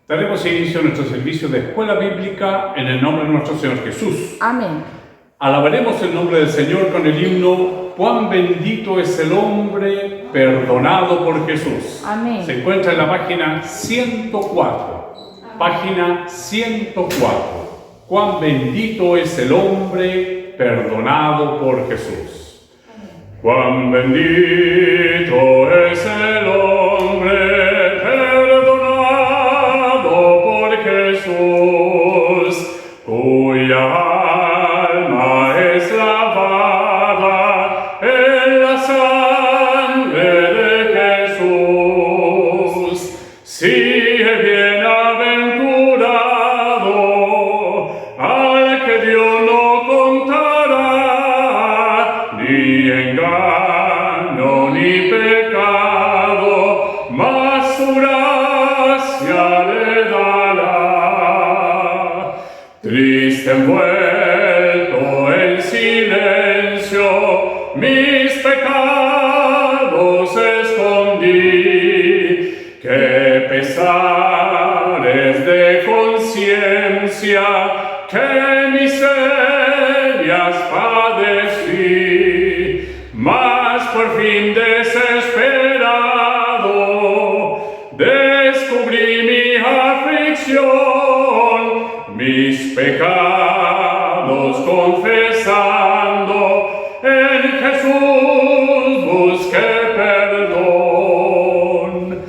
Daremos inicio a nuestro servicio de escuela bíblica en el nombre de nuestro Señor Jesús. Amén. Alabaremos el nombre del Señor con el himno "Cuán bendito es el hombre perdonado por Jesús". Amén. Se encuentra en la página 104. Página 104. Cuán bendito es el hombre perdonado por Jesús. Cuán bendito es el hombre perdonado por Jesús, cuya alma es lavada en la sangre de Jesús. Sí, bienaventurado al que Dios no contará ni engaño ni pecado, mas su gracia le dará. Triste envuelto en silencio, mis pecados escondí. Qué pesares de conciencia, qué miserias padecí, mas por fin desesperado descubrí mi aflicción, mis pecados confesando, en Jesús busqué perdón.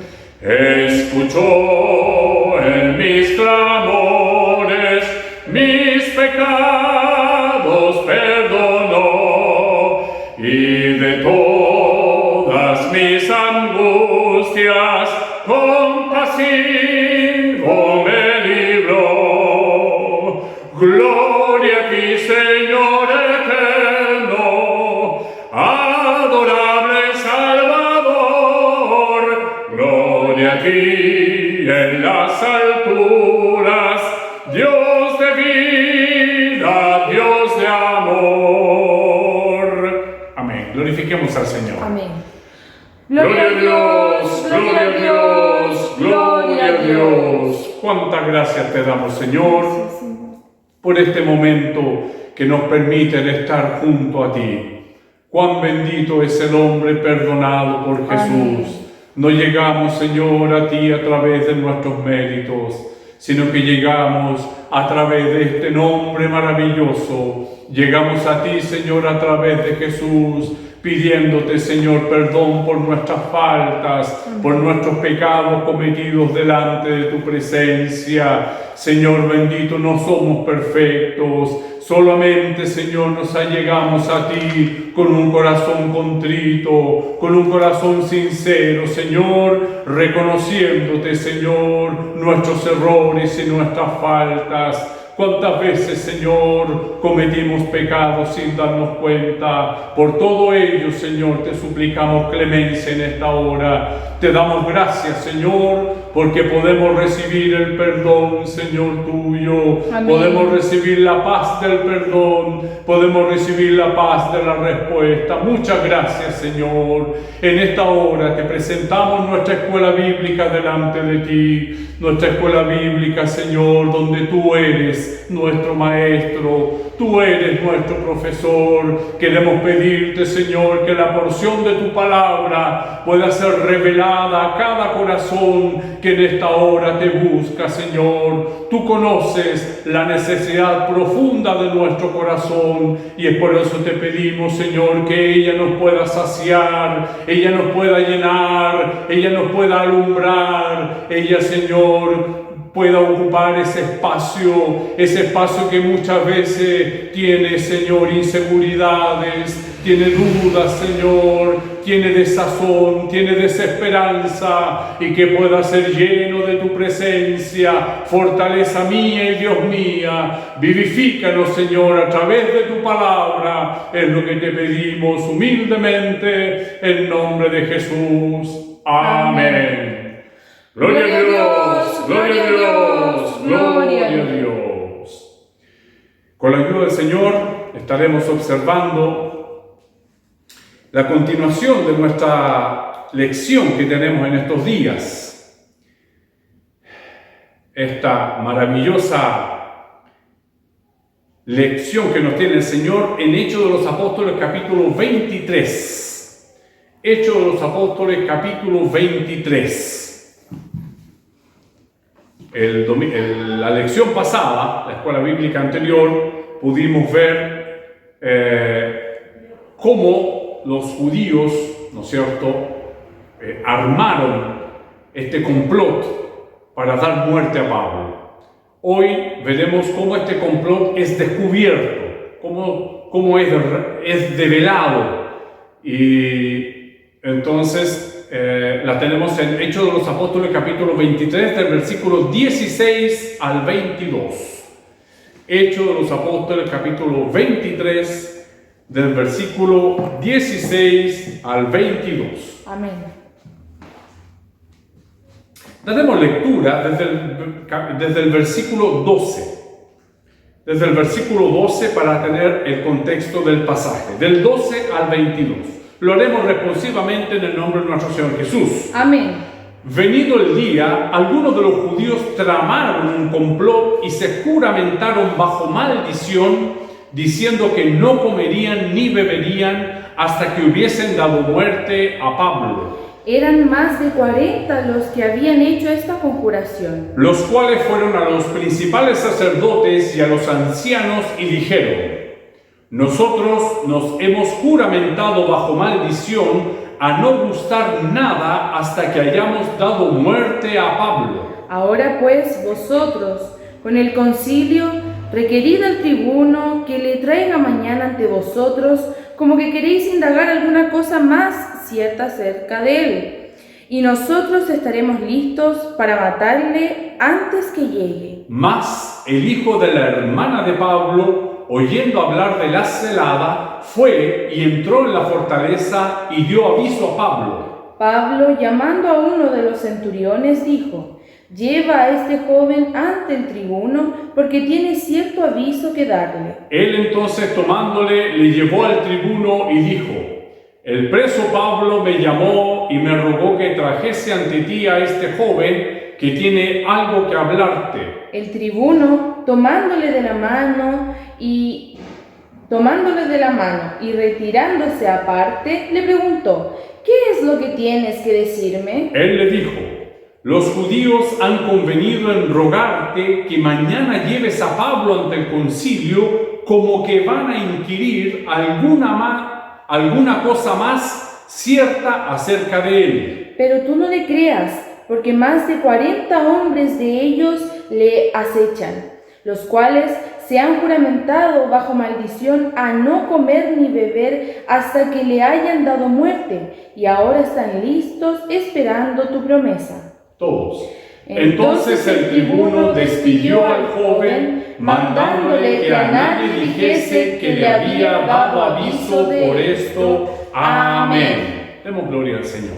Escuchó en mis clamores, mis pecados perdonó, y de todas mis angustias compasivo me libró. Gloria a ti, Señor eterno, adorable Salvador. Gloria a ti en las alturas, Dios de vida, Dios de amor. Amén. Glorifiquemos al Señor. Amén. Gloria a Dios, gloria a Dios, gloria a Dios. Cuántas gracias te damos, Señor, por este momento que nos permite el estar junto a ti. Cuán bendito es el hombre perdonado por Jesús. Amén. No llegamos, Señor, a ti a través de nuestros méritos, sino que llegamos a través de este nombre maravilloso. Llegamos a ti, Señor, a través de Jesús, pidiéndote, Señor, perdón por nuestras faltas, por nuestros pecados cometidos delante de tu presencia. Señor bendito, no somos perfectos, solamente, Señor, nos allegamos a ti con un corazón contrito, con un corazón sincero, Señor, reconociéndote, Señor, nuestros errores y nuestras faltas. ¿Cuántas veces, Señor, cometimos pecados sin darnos cuenta? Por todo ello, Señor, te suplicamos clemencia en esta hora. Te damos gracias, Señor, porque podemos recibir el perdón, Señor, tuyo. Amén. Podemos recibir la paz del perdón. Podemos recibir la paz de la respuesta. Muchas gracias, Señor. En esta hora te presentamos nuestra escuela bíblica delante de ti. Nuestra escuela bíblica, Señor, donde tú eres nuestro maestro, tú eres nuestro profesor. Queremos pedirte, Señor, que la porción de tu palabra pueda ser revelada a cada corazón que en esta hora te busca, Señor. Tú conoces la necesidad profunda de nuestro corazón y es por eso te pedimos, Señor, que ella nos pueda saciar, ella nos pueda llenar, ella nos pueda alumbrar, ella, Señor, pueda ocupar ese espacio que muchas veces tiene, Señor, inseguridades, tiene dudas, Señor, tiene desazón, tiene desesperanza, y que pueda ser lleno de tu presencia, fortaleza mía y Dios mía. Vivifícanos, Señor, a través de tu palabra, es lo que te pedimos humildemente, en nombre de Jesús. Amén. Gloria a Dios, gloria a Dios, gloria a Dios. Con la ayuda del Señor estaremos observando la continuación de nuestra lección que tenemos en estos días. esta maravillosa lección que nos tiene el Señor en Hechos de los Apóstoles capítulo 23. Hechos de los Apóstoles capítulo 23. La lección pasada, la escuela bíblica anterior, pudimos ver cómo los judíos, ¿no es cierto?, armaron este complot para dar muerte a Pablo. Hoy veremos cómo este complot es descubierto, cómo es develado. Y entonces la tenemos en Hechos de los Apóstoles capítulo 23 del versículo 16 al 22. Hechos de los Apóstoles capítulo 23 del versículo 16 al 22. Amén. Daremos lectura desde el versículo 12. Desde el versículo 12 para tener el contexto del pasaje. Del 12 al 22. Lo haremos responsivamente en el nombre de nuestro Señor Jesús. Amén. Venido el día, algunos de los judíos tramaron un complot y se juramentaron bajo maldición, diciendo que no comerían ni beberían hasta que hubiesen dado muerte a Pablo. Eran más de 40 los que habían hecho esta conjuración. Los cuales fueron a los principales sacerdotes y a los ancianos y dijeron: nosotros nos hemos juramentado bajo maldición a no gustar nada hasta que hayamos dado muerte a Pablo. Ahora pues vosotros, con el concilio, requerid al tribuno que le traiga mañana ante vosotros, como que queréis indagar alguna cosa más cierta acerca de él, y nosotros estaremos listos para matarle antes que llegue. Mas el hijo de la hermana de Pablo, oyendo hablar de la celada, fue y entró en la fortaleza y dio aviso a Pablo. Pablo, llamando a uno de los centuriones, dijo: lleva a este joven ante el tribuno, porque tiene cierto aviso que darle. Él entonces, tomándole, le llevó al tribuno y dijo: el preso Pablo me llamó y me rogó que trajese ante ti a este joven que tiene algo que hablarte. El tribuno, tomándole de la mano y retirándose aparte, le preguntó: ¿qué es lo que tienes que decirme? Él le dijo: los judíos han convenido en rogarte que mañana lleves a Pablo ante el concilio, como que van a inquirir alguna cosa más cierta acerca de él. Pero tú no le creas, porque más de 40 hombres de ellos le acechan, los cuales se han juramentado bajo maldición a no comer ni beber hasta que le hayan dado muerte, y ahora están listos esperando tu promesa. Todos. Entonces el tribuno despidió al joven, mandándole que a nadie dijese que le había dado aviso por esto. Amén. Demos gloria al Señor.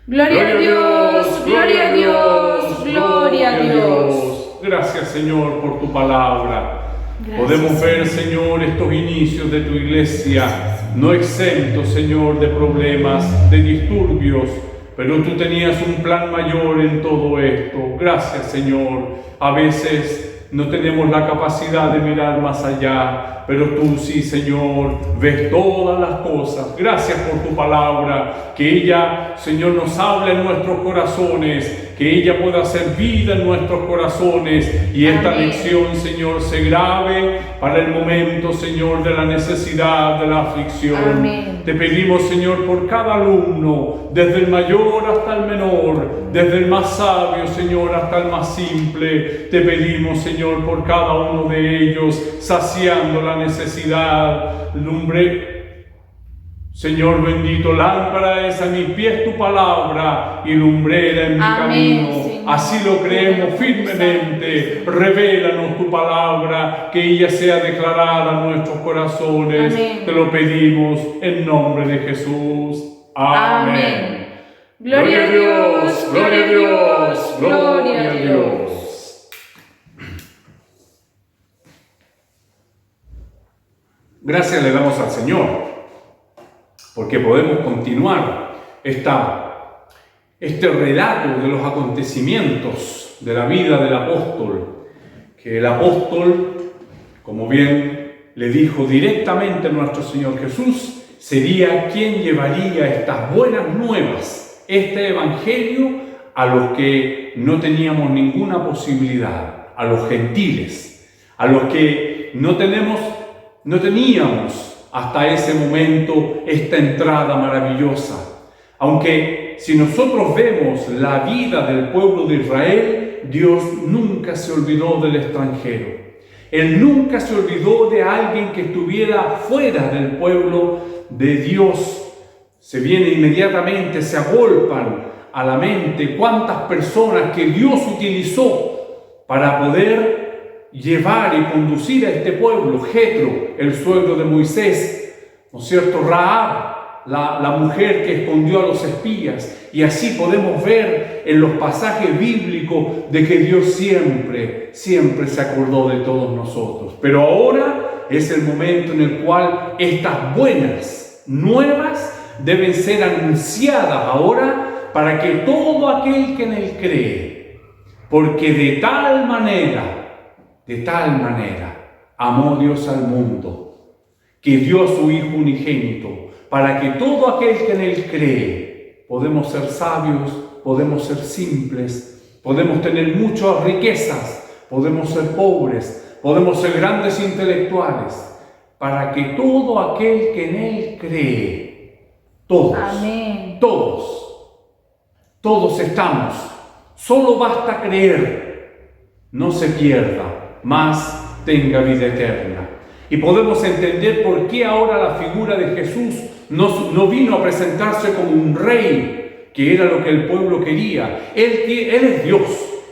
Gloria a Dios, gloria a Dios, gloria a Dios. Gracias, Señor, por tu palabra. Gracias. Podemos ver, Señor, estos inicios de tu iglesia, no exentos, Señor, de problemas, de disturbios, pero tú tenías un plan mayor en todo esto. Gracias, Señor. A veces no tenemos la capacidad de mirar más allá, pero tú sí, Señor, ves todas las cosas. Gracias por tu palabra, que ella, Señor, nos hable en nuestros corazones, que ella pueda hacer vida en nuestros corazones, y esta Amén. lección, Señor, se grabe para el momento, Señor, de la necesidad, de la aflicción. Amén. Te pedimos, Señor, por cada alumno, desde el mayor hasta el menor, desde el más sabio, Señor, hasta el más simple. Te pedimos, Señor, por cada uno de ellos, saciando la necesidad, lumbre. Señor bendito, lámpara es a mis pies tu palabra y lumbrera en mi Amén, camino. Señor. Así lo creemos firmemente. Revélanos tu palabra, que ella sea declarada en nuestros corazones. Amén. Te lo pedimos en nombre de Jesús. Amén. Amén. Gloria a Dios, gloria a Dios, gloria a Dios. Gracias le damos al Señor, porque podemos continuar este relato de los acontecimientos de la vida del apóstol, que el apóstol, como bien le dijo directamente nuestro Señor Jesús, sería quien llevaría estas buenas nuevas, este evangelio, a los que no teníamos ninguna posibilidad, a los gentiles, a los que no teníamos hasta ese momento esta entrada maravillosa. Aunque si nosotros vemos la vida del pueblo de Israel, Dios nunca se olvidó del extranjero. Él nunca se olvidó de alguien que estuviera fuera del pueblo de Dios. Se viene inmediatamente, se agolpan a la mente cuántas personas que Dios utilizó para poder llevar y conducir a este pueblo. Jetro, el suegro de Moisés, ¿no es cierto? Rahab, la mujer que escondió a los espías. Y así podemos ver en los pasajes bíblicos de que Dios siempre se acordó de todos nosotros. Pero ahora es el momento en el cual estas buenas nuevas deben ser anunciadas ahora para que todo aquel que en él cree, porque de tal manera amó Dios al mundo, que dio a su Hijo unigénito, para que todo aquel que en él cree, podemos ser sabios, podemos ser simples, podemos tener muchas riquezas, podemos ser pobres, podemos ser grandes intelectuales, para que todo aquel que en él cree, todos, Amén. todos estamos, solo basta creer, no se pierda, mas tenga vida eterna. Y podemos entender por qué ahora la figura de Jesús no vino a presentarse como un rey, que era lo que el pueblo quería. Él es Dios,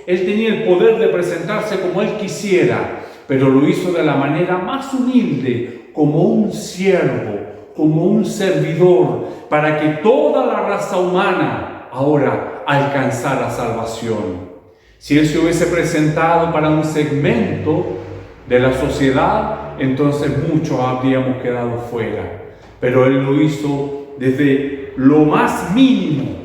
Él tenía el poder de presentarse como Él quisiera, pero lo hizo de la manera más humilde, como un siervo, como un servidor, para que toda la raza humana ahora alcanzara salvación. Si Él se hubiese presentado para un segmento de la sociedad, entonces muchos habríamos quedado fuera. Pero Él lo hizo desde lo más mínimo.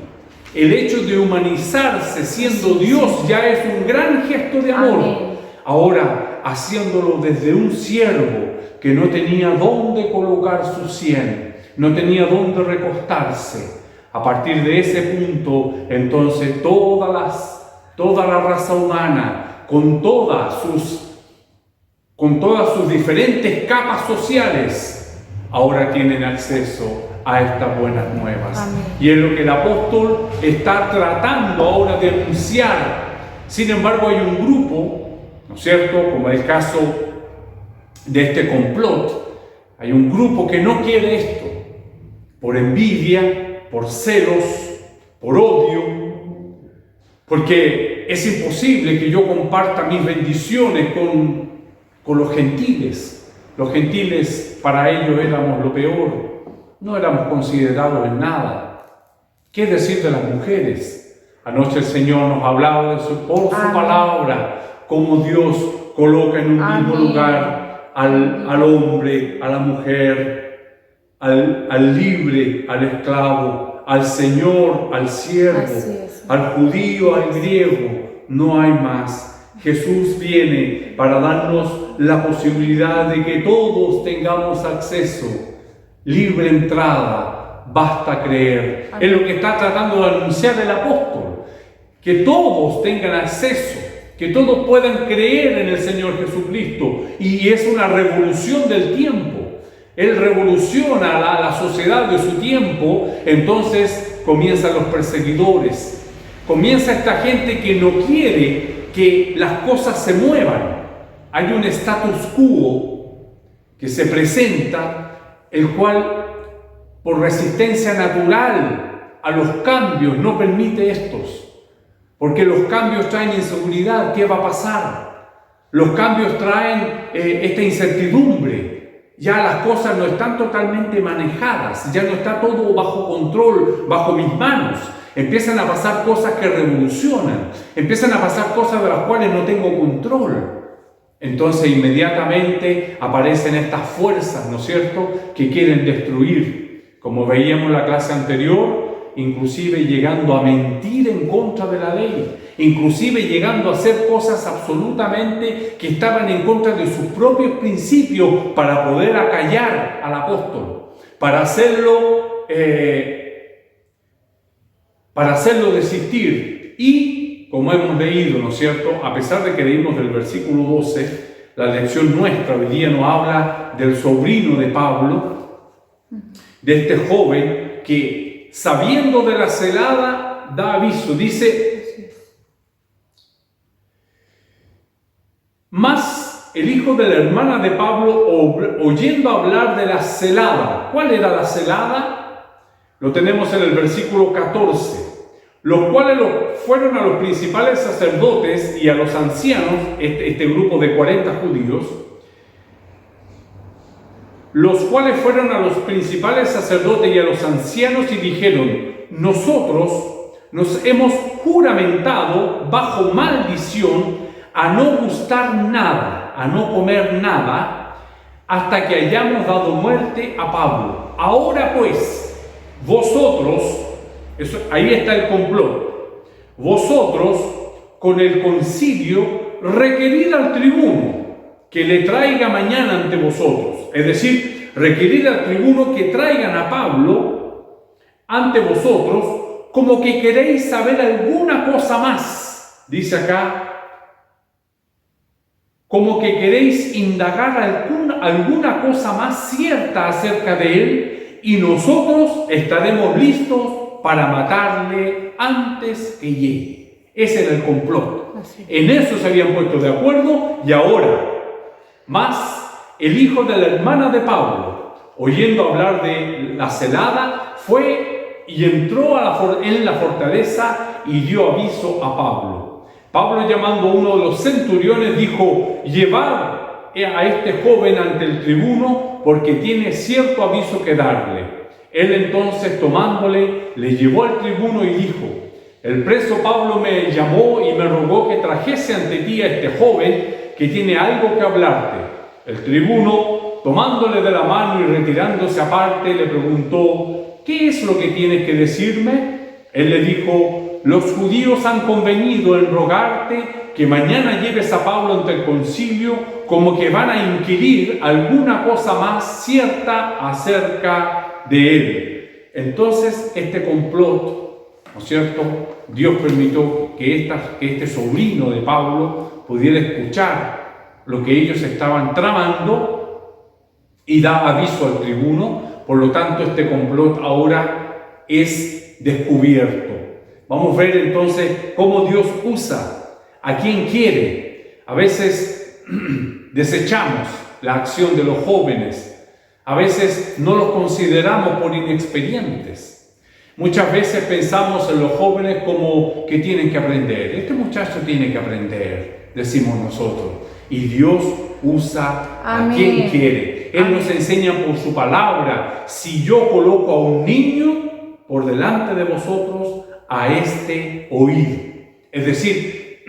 El hecho de humanizarse siendo Dios ya es un gran gesto de amor. Amén. Ahora, haciéndolo desde un siervo que no tenía dónde colocar su sien, no tenía dónde recostarse. A partir de ese punto, entonces toda la raza humana, con todas sus diferentes capas sociales, ahora tienen acceso a estas buenas nuevas. Amén. Y es lo que el apóstol está tratando ahora de anunciar. Sin embargo, hay un grupo, ¿no es cierto?, como el caso de este complot, hay un grupo que no quiere esto, por envidia, por celos, por odio, porque es imposible que yo comparta mis bendiciones con los gentiles. Los gentiles para ellos éramos lo peor, no éramos considerados en nada. ¿Qué decir de las mujeres? Anoche el Señor nos hablaba por su palabra, cómo Dios coloca en un mismo lugar al hombre, a la mujer, al libre, al esclavo, al Señor, al siervo, al judío, al griego. No hay más. Jesús viene para darnos la posibilidad de que todos tengamos acceso, libre entrada, basta creer. Es lo que está tratando de anunciar el apóstol, que todos tengan acceso, que todos puedan creer en el Señor Jesucristo. Y es una revolución del tiempo. Él revoluciona la sociedad de su tiempo. Entonces comienzan los perseguidores, comienza esta gente que no quiere que las cosas se muevan. Hay un status quo que se presenta, el cual por resistencia natural a los cambios no permite estos, porque los cambios traen inseguridad. ¿Qué va a pasar? Los cambios traen esta incertidumbre. Ya las cosas no están totalmente manejadas, ya no está todo bajo control, bajo mis manos. Empiezan a pasar cosas que revolucionan, empiezan a pasar cosas de las cuales no tengo control. Entonces inmediatamente aparecen estas fuerzas, ¿no es cierto?, que quieren destruir. Como veíamos en la clase anterior, inclusive llegando a mentir en contra de la ley, inclusive llegando a hacer cosas absolutamente que estaban en contra de sus propios principios para poder acallar al apóstol, para hacerlo desistir. Y, como hemos leído, ¿no es cierto?, a pesar de que leímos del versículo 12, la lección nuestra hoy día nos habla del sobrino de Pablo, de este joven que, sabiendo de la celada, da aviso. Dice: mas el hijo de la hermana de Pablo, oyendo hablar de la celada. ¿Cuál era la celada? Lo tenemos en el versículo 14. Los cuales fueron a los principales sacerdotes y a los ancianos, este grupo de 40 judíos, los cuales fueron a los principales sacerdotes y a los ancianos y dijeron: nosotros nos hemos juramentado bajo maldición a no gustar nada, a no comer nada, hasta que hayamos dado muerte a Pablo. Ahora pues, vosotros, ahí está el complot, vosotros con el concilio requerid al tribuno que le traiga mañana ante vosotros. Es decir, requerid al tribuno que traigan a Pablo ante vosotros, como que queréis saber alguna cosa más. Dice acá, como que queréis indagar alguna cosa más cierta acerca de él, y nosotros estaremos listos para matarle antes que llegue. Ese era el complot. En eso se habían puesto de acuerdo, y ahora, más el hijo de la hermana de Pablo, oyendo hablar de la celada, fue y entró en la fortaleza y dio aviso a Pablo. Pablo, llamando a uno de los centuriones, dijo: llevad a este joven ante el tribuno, porque tiene cierto aviso que darle. Él entonces, tomándole, le llevó al tribuno y dijo: el preso Pablo me llamó y me rogó que trajese ante ti a este joven que tiene algo que hablarte. El tribuno, tomándole de la mano y retirándose aparte, le preguntó: ¿qué es lo que tienes que decirme? Él le dijo: los judíos han convenido en rogarte que mañana lleves a Pablo ante el concilio, como que van a inquirir alguna cosa más cierta acerca de él. Entonces, este complot, ¿no es cierto?, Dios permitió que este sobrino de Pablo pudiera escuchar lo que ellos estaban tramando y da aviso al tribuno. Por lo tanto, este complot ahora es descubierto. Vamos a ver entonces cómo Dios usa a quien quiere. A veces desechamos la acción de los jóvenes. A veces no los consideramos por inexperientes. Muchas veces pensamos en los jóvenes como que tienen que aprender. Este muchacho tiene que aprender, decimos nosotros. Y Dios usa a quien quiere. Él nos enseña por su palabra: si yo coloco a un niño por delante de vosotros, a este oíd. Es decir,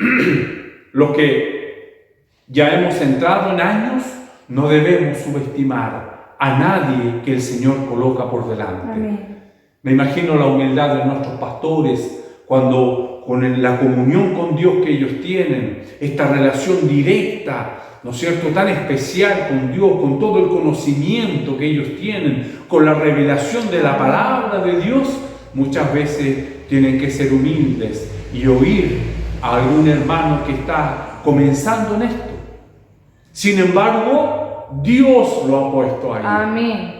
los que ya hemos entrado en años, no debemos subestimar a nadie que el Señor coloca por delante. Amén. Me imagino la humildad de nuestros pastores cuando, con la comunión con Dios que ellos tienen, esta relación directa, ¿no es cierto?, tan especial con Dios, con todo el conocimiento que ellos tienen, con la revelación de la palabra de Dios, muchas veces tienen que ser humildes y oír a algún hermano que está comenzando en esto. Sin embargo, Dios lo ha puesto ahí. Amén.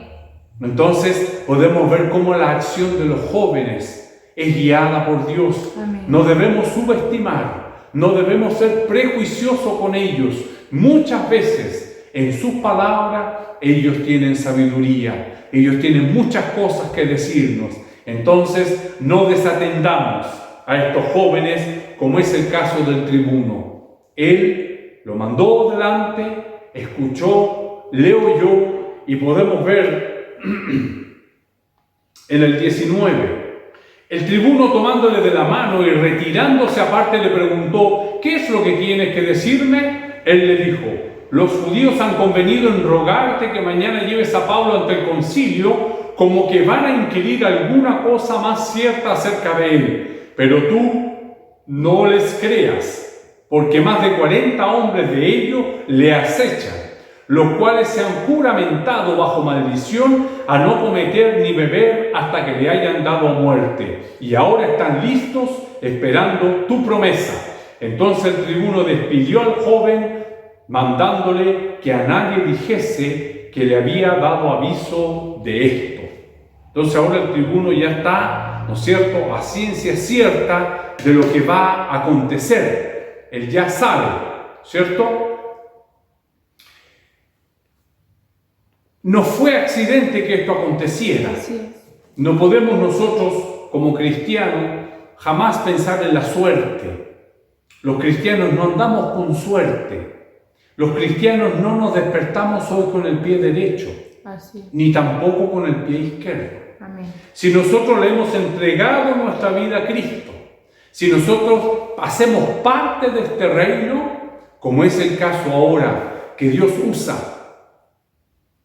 Entonces podemos ver cómo la acción de los jóvenes es guiada por Dios. Amén. No debemos subestimar, no debemos ser prejuiciosos con ellos. Muchas veces en sus palabras ellos tienen sabiduría, ellos tienen muchas cosas que decirnos. Entonces no desatendamos a estos jóvenes, como es el caso del tribuno. Él lo mandó delante, escuchó, le oyó, y podemos ver en el 19, el tribuno, tomándole de la mano y retirándose aparte, le preguntó: ¿qué es lo que tienes que decirme? Él le dijo: los judíos han convenido en rogarte que mañana lleves a Pablo ante el concilio, como que van a inquirir alguna cosa más cierta acerca de él. Pero tú no les creas, porque más de 40 hombres de ellos le acechan, los cuales se han juramentado bajo maldición a no cometer ni beber hasta que le hayan dado muerte, y ahora están listos esperando tu promesa. Entonces el tribuno despidió al joven, mandándole que a nadie dijese que le había dado aviso de esto. Entonces ahora el tribuno ya está, ¿no es cierto?, a ciencia cierta de lo que va a acontecer. Él ya sabe, ¿cierto? No fue accidente que esto aconteciera. No podemos nosotros, como cristianos, jamás pensar en la suerte. Los cristianos no andamos con suerte. Los cristianos no nos despertamos hoy con el pie derecho, ni tampoco con el pie izquierdo. Amén. Si nosotros le hemos entregado nuestra vida a Cristo, si nosotros hacemos parte de este reino, como es el caso ahora, que Dios usa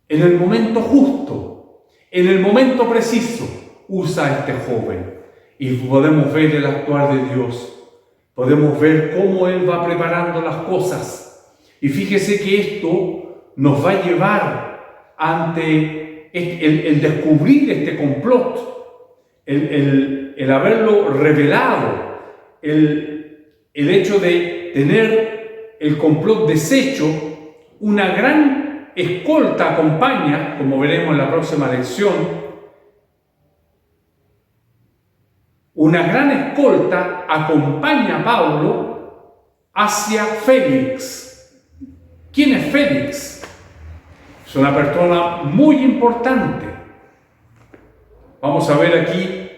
en el momento justo, en el momento preciso, usa a este joven. Y podemos ver el actuar de Dios. Podemos ver cómo Él va preparando las cosas. Y fíjese que esto nos va a llevar ante el descubrir este complot, el haberlo revelado, el hecho de tener el complot deshecho. Una gran escolta acompaña, como veremos en la próxima lección, una gran escolta acompaña a Pablo hacia Félix. ¿Quién es Félix? Es una persona muy importante. Vamos a ver aquí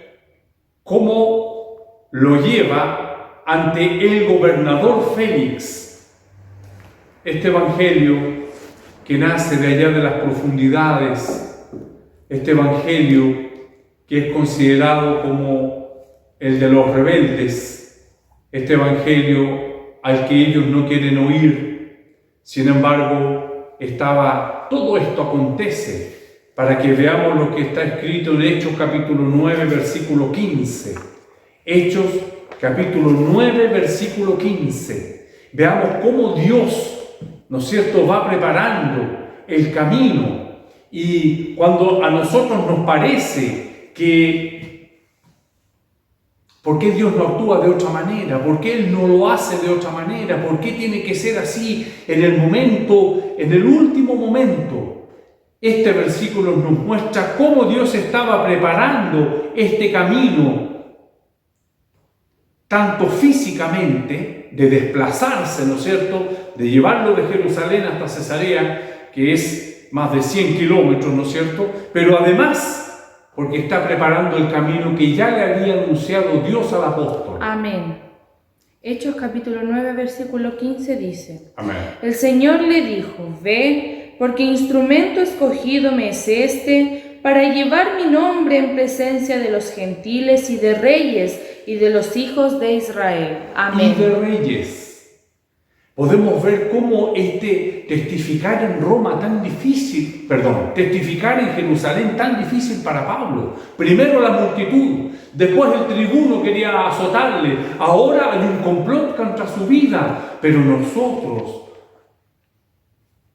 cómo lo lleva ante el gobernador Félix. Este evangelio que nace de allá de las profundidades, este evangelio que es considerado como el de los rebeldes, este evangelio al que ellos no quieren oír. Sin embargo, todo esto acontece para que veamos lo que está escrito en Hechos capítulo 9, versículo 15. Hechos capítulo 9, versículo 15. Veamos cómo Dios, ¿no es cierto?, va preparando el camino. Y cuando a nosotros nos parece que ¿por qué Dios no actúa de otra manera? ¿Por qué Él no lo hace de otra manera? ¿Por qué tiene que ser así en el momento, en el último momento? Este versículo nos muestra cómo Dios estaba preparando este camino, tanto físicamente, de desplazarse, ¿no es cierto?, de llevarlo de Jerusalén hasta Cesarea, que es más de 100 kilómetros, ¿no es cierto?, pero además porque está preparando el camino que ya le había anunciado Dios al apóstol. Amén. Hechos capítulo 9, versículo 15 dice: Amén. El Señor le dijo: ve, porque instrumento escogido me es este, para llevar mi nombre en presencia de los gentiles y de reyes y de los hijos de Israel. Amén. Y de reyes. Podemos ver cómo testificar en Roma tan difícil, testificar en Jerusalén tan difícil para Pablo. Primero la multitud, después el tribuno quería azotarle, ahora hay un complot contra su vida. Pero nosotros,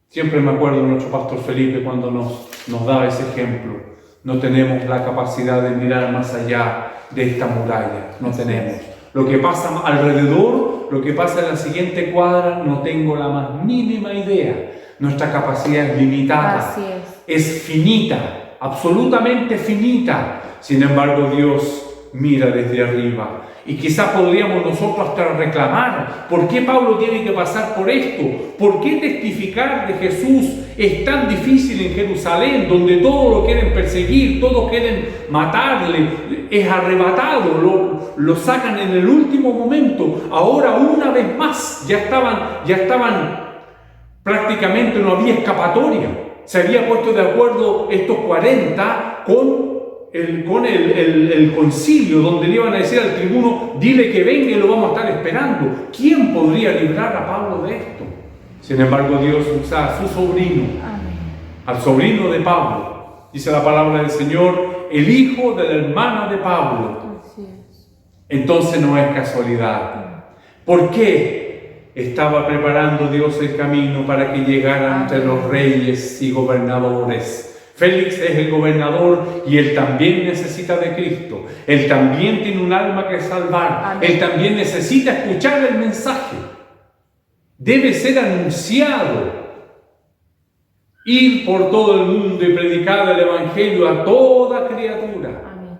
siempre me acuerdo de nuestro pastor Felipe cuando nos daba ese ejemplo, no tenemos la capacidad de mirar más allá de esta muralla, no tenemos. Lo que pasa alrededor, lo que pasa en la siguiente cuadra, no tengo la más mínima idea. Nuestra capacidad es limitada, Así es finita, absolutamente finita. Sin embargo, Dios mira desde arriba. Y quizás podríamos nosotros hasta reclamar, ¿por qué Pablo tiene que pasar por esto? ¿Por qué testificar de Jesús es tan difícil en Jerusalén, donde todos lo quieren perseguir, todos quieren matarle? Es arrebatado, lo sacan en el último momento. Ahora una vez más ya estaban prácticamente, no había escapatoria. Se había puesto de acuerdo estos 40 con el concilio, donde le iban a decir al tribuno: dile que venga y lo vamos a estar esperando. ¿Quién podría librar a Pablo de esto? Sin embargo, Dios usa a su sobrino, Amén. al sobrino de Pablo. Dice la palabra del Señor, el hijo de la hermana de Pablo. Así es. Entonces no es casualidad. ¿Por qué estaba preparando Dios el camino para que llegaran entre los reyes y gobernadores? Félix es el gobernador y él también necesita de Cristo. Él también tiene un alma que salvar. Amén. Él también necesita escuchar el mensaje. Debe ser anunciado. Ir por todo el mundo y predicar el Evangelio a toda criatura. Amén.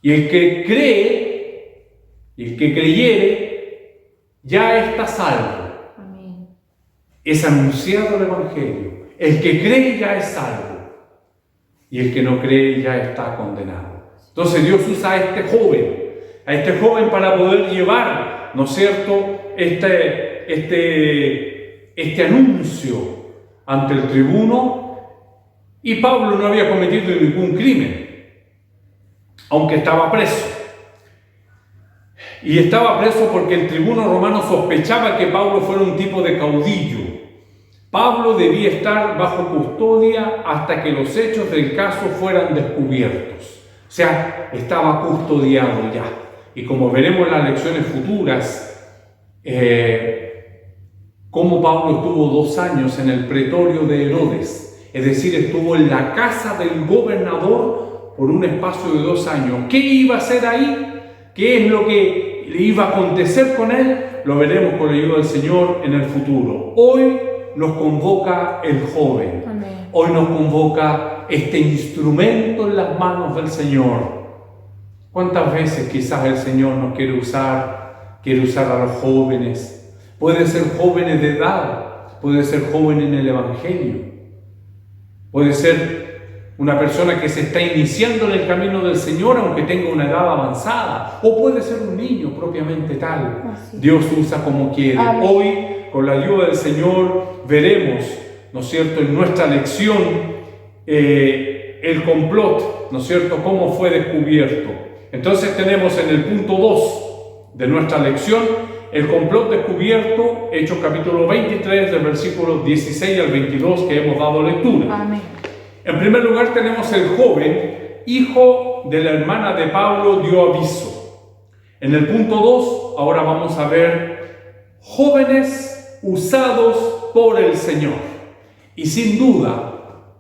Y el que cree, y el que creyere, ya está salvo. Amén. Es anunciado el Evangelio. El que cree ya es salvo. Y el que no cree ya está condenado. Entonces Dios usa a este joven para poder llevar, ¿no es cierto?, este anuncio ante el tribuno. Y Pablo no había cometido ningún crimen, aunque estaba preso. Y estaba preso porque el tribuno romano sospechaba que Pablo fuera un tipo de caudillo. Pablo debía estar bajo custodia hasta que los hechos del caso fueran descubiertos. O sea, estaba custodiado ya. Y como veremos en las lecciones futuras, cómo Pablo estuvo 2 años en el pretorio de Herodes, es decir, estuvo en la casa del gobernador por un espacio de 2 años. ¿Qué iba a hacer ahí? ¿Qué es lo que le iba a acontecer con él? Lo veremos con la ayuda del Señor en el futuro. Hoy nos convoca el joven. Amén. Hoy nos convoca este instrumento en las manos del Señor. ¿Cuántas veces quizás el Señor nos quiere usar a los jóvenes? Puede ser jóvenes de edad, puede ser joven en el Evangelio, puede ser una persona que se está iniciando en el camino del Señor aunque tenga una edad avanzada, o puede ser un niño propiamente tal. Dios usa como quiere. Amén. Hoy, con la ayuda del Señor, veremos, ¿no es cierto?, en nuestra lección el complot, ¿no es cierto?, cómo fue descubierto. Entonces tenemos en el punto 2 de nuestra lección el complot descubierto, Hechos capítulo 23, del versículo 16 al 22 que hemos dado lectura. Amén. En primer lugar tenemos el joven, hijo de la hermana de Pablo, dio aviso. En el punto 2, ahora vamos a ver jóvenes usados por el Señor. Y sin duda,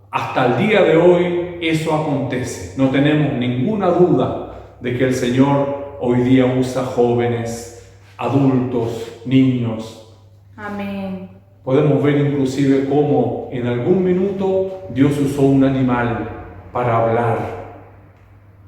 hasta el día de hoy eso acontece. No tenemos ninguna duda de que el Señor hoy día usa jóvenes, adultos, niños. Amén. Podemos ver inclusive cómo en algún minuto Dios usó un animal para hablar.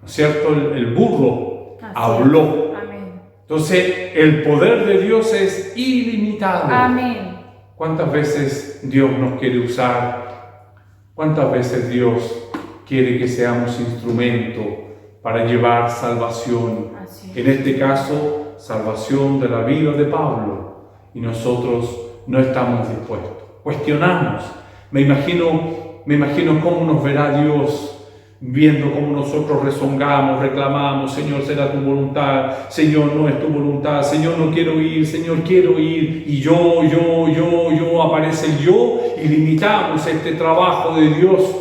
¿No es cierto? El burro habló. Amén. Entonces, el poder de Dios es ilimitado. Amén. ¿Cuántas veces Dios nos quiere usar? ¿Cuántas veces Dios quiere que seamos instrumento para llevar salvación? Así es. En este caso, salvación de la vida de Pablo. Y nosotros no estamos dispuestos. Cuestionamos. Me imagino cómo nos verá Dios viendo cómo nosotros rezongamos, reclamamos: Señor, será tu voluntad, Señor, no es tu voluntad, Señor, no quiero ir, Señor, quiero ir, y yo, aparece el yo, y limitamos este trabajo de Dios,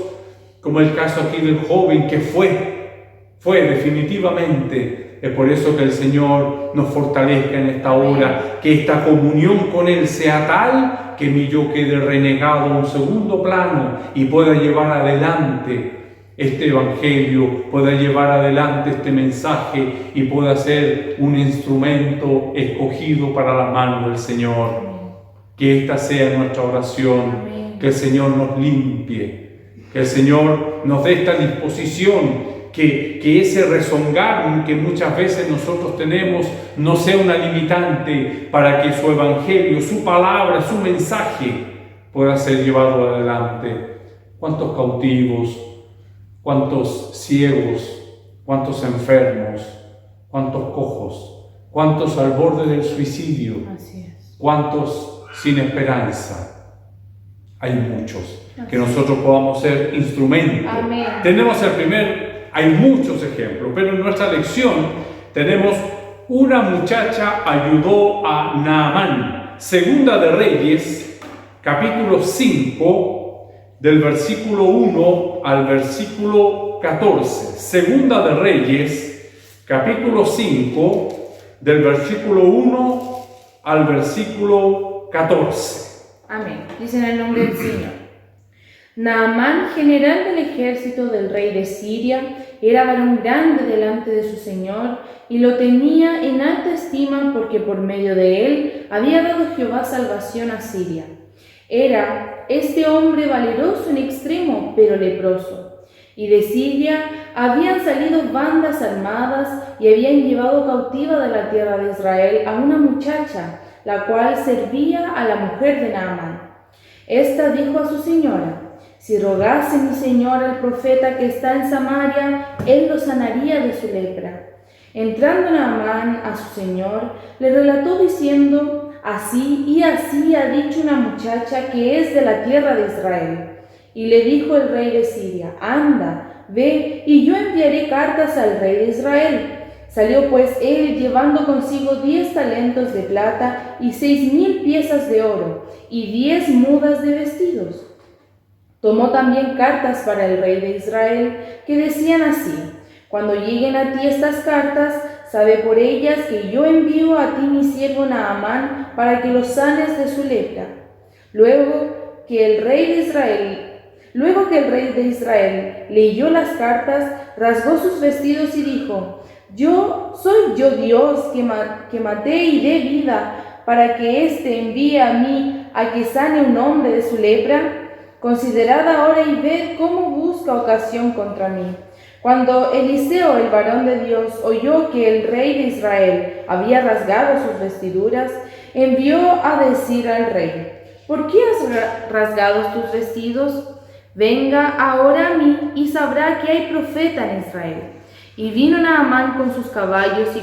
como el caso aquí del joven que fue definitivamente. Es por eso que el Señor nos fortalezca en esta hora, que esta comunión con Él sea tal que mi yo quede renegado a un segundo plano y pueda llevar adelante este evangelio, pueda llevar adelante este mensaje y pueda ser un instrumento escogido para la mano del Señor. Que esta sea nuestra oración, que el Señor nos limpie, que el Señor nos dé esta disposición, que ese rezongar que muchas veces nosotros tenemos no sea una limitante para que su evangelio, su palabra, su mensaje pueda ser llevado adelante. ¿Cuántos cautivos? ¿Cuántos ciegos? ¿Cuántos enfermos? ¿Cuántos cojos? ¿Cuántos al borde del suicidio? Así es. ¿Cuántos sin esperanza? Hay muchos. Que nosotros podamos ser instrumentos. Amén. Hay muchos ejemplos, pero en nuestra lección tenemos una muchacha ayudó a Naamán. Segunda de Reyes, capítulo 5, del versículo 1 al versículo 14. Segunda de Reyes, capítulo 5, del versículo 1 al versículo 14. Amén. Dice en el nombre del Señor. Naamán, general del ejército del rey de Siria, era varón grande delante de su señor y lo tenía en alta estima porque por medio de él había dado Jehová salvación a Siria. Era este hombre valeroso en extremo, pero leproso. Y de Siria habían salido bandas armadas y habían llevado cautiva de la tierra de Israel a una muchacha, la cual servía a la mujer de Naamán. Esta dijo a su señora: si rogase mi señor al profeta que está en Samaria, él lo sanaría de su lepra. Entrando Naamán a su señor, le relató diciendo: así y así ha dicho una muchacha que es de la tierra de Israel. Y le dijo el rey de Siria: anda, ve, y yo enviaré cartas al rey de Israel. Salió pues él llevando consigo 10 talentos de plata y 6,000 piezas de oro y 10 mudas de vestidos. Tomó también cartas para el rey de Israel que decían así: cuando lleguen a ti estas cartas, sabe por ellas que yo envío a ti mi siervo Naamán para que lo sanes de su lepra. Luego que el rey de Israel leyó las cartas, rasgó sus vestidos y dijo: ¿Soy yo Dios que maté y dé vida para que éste envíe a mí a que sane un hombre de su lepra? Considerad ahora y ved cómo busca ocasión contra mí. Cuando Eliseo, el varón de Dios, oyó que el rey de Israel había rasgado sus vestiduras, envió a decir al rey: ¿por qué has rasgado tus vestidos? Venga ahora a mí y sabrá que hay profeta en Israel. Y vino Naamán con sus caballos y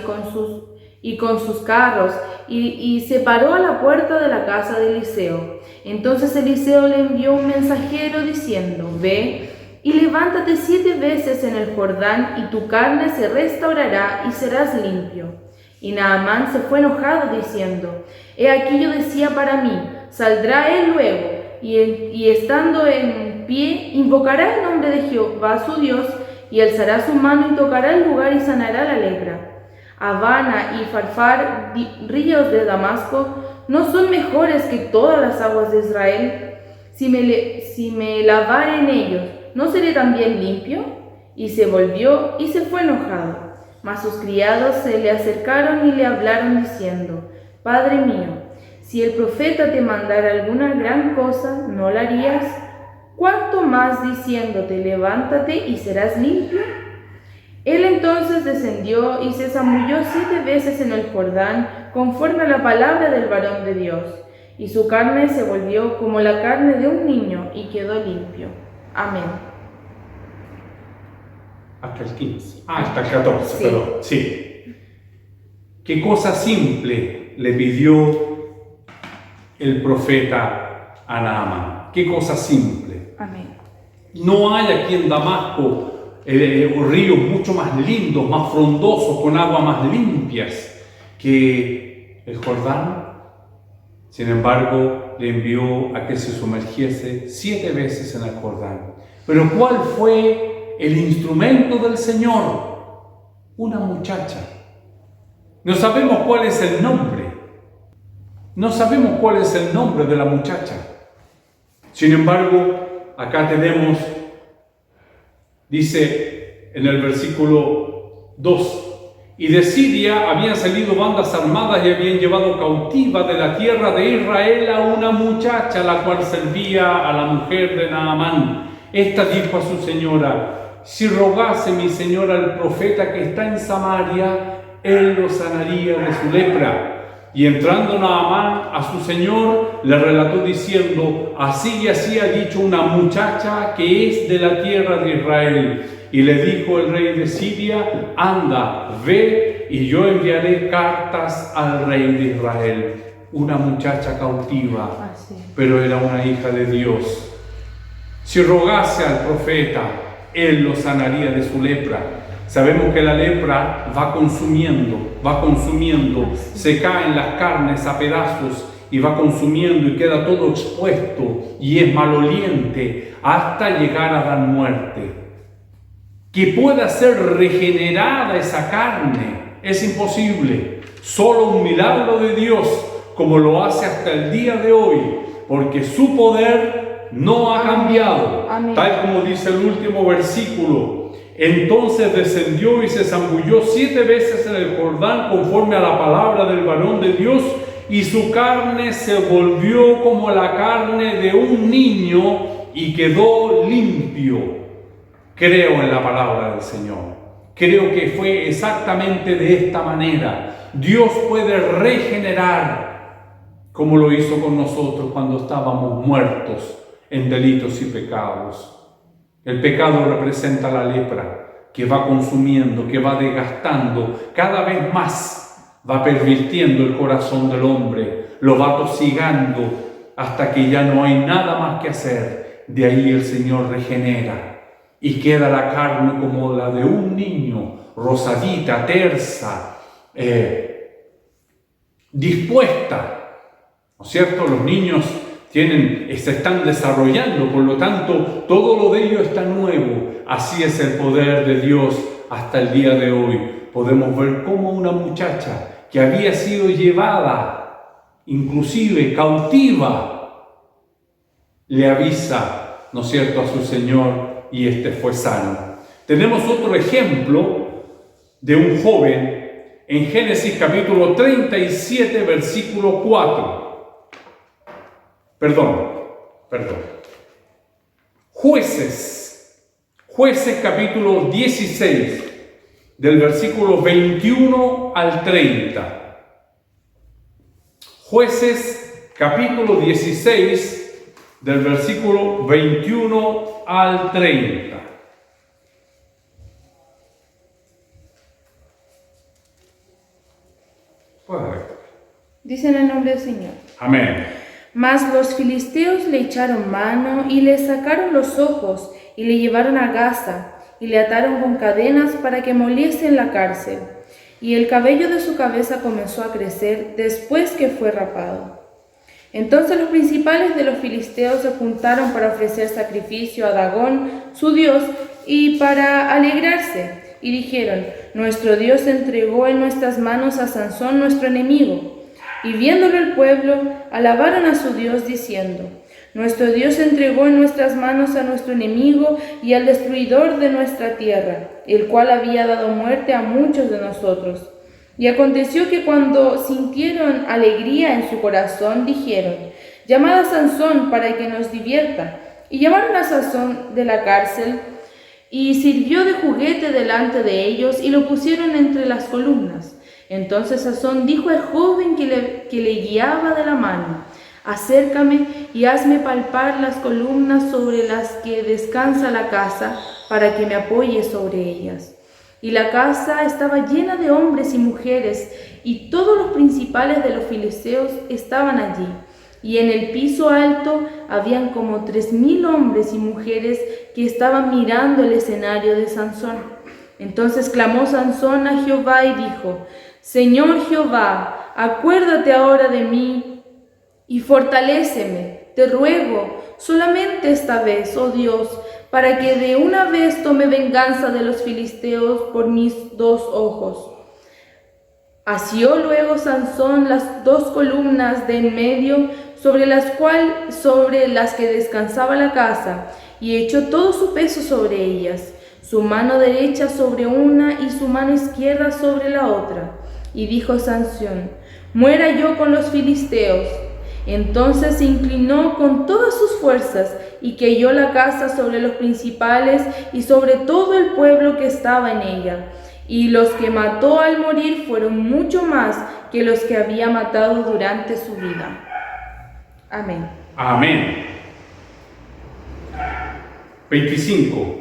con sus carros, y se paró a la puerta de la casa de Eliseo. Entonces Eliseo le envió un mensajero diciendo: ve y levántate 7 veces en el Jordán, y tu carne se restaurará y serás limpio. Y Naamán se fue enojado diciendo: he aquí yo decía para mí: saldrá él luego, y estando en pie, invocará el nombre de Jehová su Dios, y alzará su mano y tocará el lugar y sanará la lepra. Habana y Farfar, ríos de Damasco, ¿no son mejores que todas las aguas de Israel? Si me lavare en ellos, ¿no seré también limpio? Y se volvió y se fue enojado. Mas sus criados se le acercaron y le hablaron diciendo: Padre mío, si el profeta te mandara alguna gran cosa, ¿no la harías? ¿Cuánto más diciéndote: levántate y serás limpio? Él entonces descendió y se zambulló 7 veces en el Jordán, conforme a la palabra del varón de Dios, y su carne se volvió como la carne de un niño, y quedó limpio. Amén. Hasta el 15. Hasta el 14, Sí. perdón. Sí. ¿Qué cosa simple le pidió el profeta a Naamán? ¿Qué cosa simple? Amén. No hay aquí en Damasco ríos mucho más lindos, más frondosos, con agua más limpias que el Jordán. Sin embargo, le envió a que se sumergiese 7 veces en el Jordán. Pero ¿cuál fue el instrumento del Señor? Una muchacha. No sabemos cuál es el nombre. No sabemos cuál es el nombre de la muchacha. Sin embargo, acá tenemos, dice en el versículo 2, y de Siria habían salido bandas armadas y habían llevado cautiva de la tierra de Israel a una muchacha, la cual servía a la mujer de Naamán. Esta dijo a su señora: si rogase mi señora al profeta que está en Samaria, él lo sanaría de su lepra. Y entrando Naamán a su señor, le relató diciendo: así y así ha dicho una muchacha que es de la tierra de Israel. Y le dijo el rey de Siria: anda, ve, y yo enviaré cartas al rey de Israel. Una muchacha cautiva, pero era una hija de Dios. Si rogase al profeta, él lo sanaría de su lepra. Sabemos que la lepra va consumiendo, se caen las carnes a pedazos y va consumiendo y queda todo expuesto y es maloliente hasta llegar a dar muerte. Que pueda ser regenerada esa carne es imposible. Solo un milagro de Dios, como lo hace hasta el día de hoy, porque su poder no ha cambiado. Amén. Tal como dice el último versículo. Entonces descendió y se zambulló 7 veces en el Jordán conforme a la palabra del varón de Dios, y su carne se volvió como la carne de un niño y quedó limpio. Creo en la palabra del Señor. Creo que fue exactamente de esta manera. Dios puede regenerar como lo hizo con nosotros cuando estábamos muertos en delitos y pecados. El pecado representa la lepra que va consumiendo, que va desgastando cada vez más. Va pervirtiendo el corazón del hombre, lo va tosigando hasta que ya no hay nada más que hacer. De ahí el Señor regenera y queda la carne como la de un niño, rosadita, tersa, dispuesta. ¿No es cierto? Los niños se están desarrollando, por lo tanto, todo lo de ellos está nuevo. Así es el poder de Dios hasta el día de hoy. Podemos ver cómo una muchacha que había sido llevada, inclusive cautiva, le avisa, ¿no es cierto?, a su Señor, y este fue sano. Tenemos otro ejemplo de un joven en Génesis capítulo 37, versículo 4. Perdón. Jueces capítulo 16, del versículo 21 al 30. Jueces capítulo 16, del versículo 21 al 30. Dice en el nombre del Señor. Amén. Mas los filisteos le echaron mano y le sacaron los ojos y le llevaron a Gaza y le ataron con cadenas para que moliese en la cárcel. Y el cabello de su cabeza comenzó a crecer después que fue rapado. Entonces los principales de los filisteos se juntaron para ofrecer sacrificio a Dagón, su dios, y para alegrarse. Y dijeron: nuestro Dios entregó en nuestras manos a Sansón, nuestro enemigo. Y viéndolo el pueblo, alabaron a su Dios diciendo: nuestro Dios entregó en nuestras manos a nuestro enemigo y al destruidor de nuestra tierra, el cual había dado muerte a muchos de nosotros. Y aconteció que cuando sintieron alegría en su corazón, dijeron: llamad a Sansón para que nos divierta. Y llamaron a Sansón de la cárcel, y sirvió de juguete delante de ellos, y lo pusieron entre las columnas. Entonces Sansón dijo al joven que le guiaba de la mano: acércame y hazme palpar las columnas sobre las que descansa la casa, para que me apoye sobre ellas. Y la casa estaba llena de hombres y mujeres, y todos los principales de los filisteos estaban allí. Y en el piso alto habían como 3,000 hombres y mujeres que estaban mirando el escenario de Sansón. Entonces clamó Sansón a Jehová y dijo: Señor Jehová, acuérdate ahora de mí y fortaléceme, te ruego, solamente esta vez, oh Dios, para que de una vez tome venganza de los filisteos por mis 2 ojos. Asió luego Sansón las 2 columnas de en medio sobre las que descansaba la casa, y echó todo su peso sobre ellas, su mano derecha sobre una y su mano izquierda sobre la otra. Y dijo Sansón: muera yo con los filisteos. Entonces se inclinó con todas sus fuerzas y cayó la casa sobre los principales y sobre todo el pueblo que estaba en ella. Y los que mató al morir fueron mucho más que los que había matado durante su vida. Amén. Amén. 25.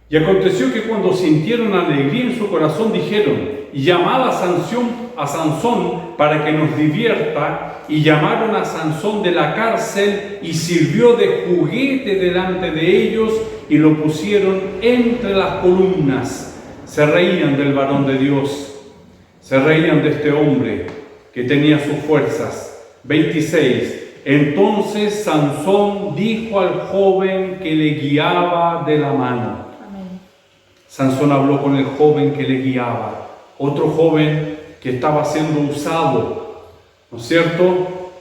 Y aconteció que cuando sintieron alegría en su corazón, dijeron: llamad a Sansón para que nos divierta. Y llamaron a Sansón de la cárcel, y sirvió de juguete delante de ellos, y lo pusieron entre las columnas. Se reían del varón de Dios, se reían de este hombre que tenía sus fuerzas, 26. Entonces Sansón dijo al joven que le guiaba de la mano. Amén. Sansón habló con el joven que le guiaba, otro joven que estaba siendo usado, ¿no es cierto?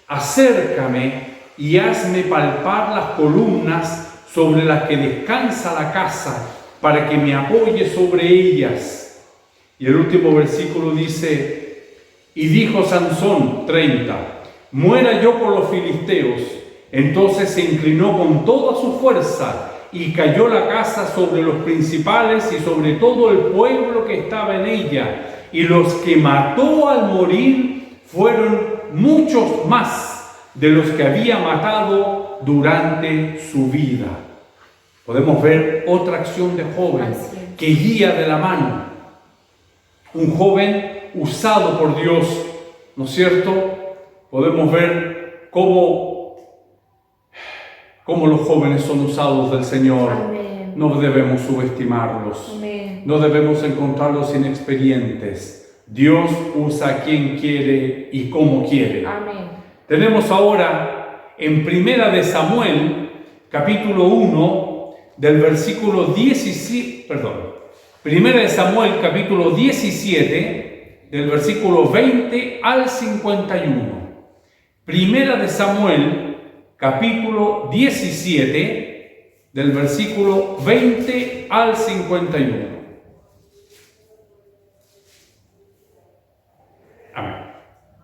Acércame y hazme palpar las columnas sobre las que descansa la casa, para que me apoye sobre ellas. Y el último versículo dice, y dijo Sansón, 30, muera yo por los filisteos. Entonces se inclinó con toda su fuerza y cayó la casa sobre los principales y sobre todo el pueblo que estaba en ella. Y los que mató al morir fueron muchos más de los que había matado durante su vida. Podemos ver otra acción de joven que guía de la mano. Un joven usado por Dios, ¿no es cierto? Podemos ver cómo los jóvenes son usados del Señor. Amén. No debemos subestimarlos. Amén. No debemos encontrarlos inexperientes. Dios usa a quien quiere y como quiere. Amén. Tenemos ahora en Primera de Samuel, capítulo 1, del versículo 17, Primera de Samuel, capítulo 17, del versículo 20 al 51. Primera de Samuel, capítulo 17, del versículo 20 al 51. Amén.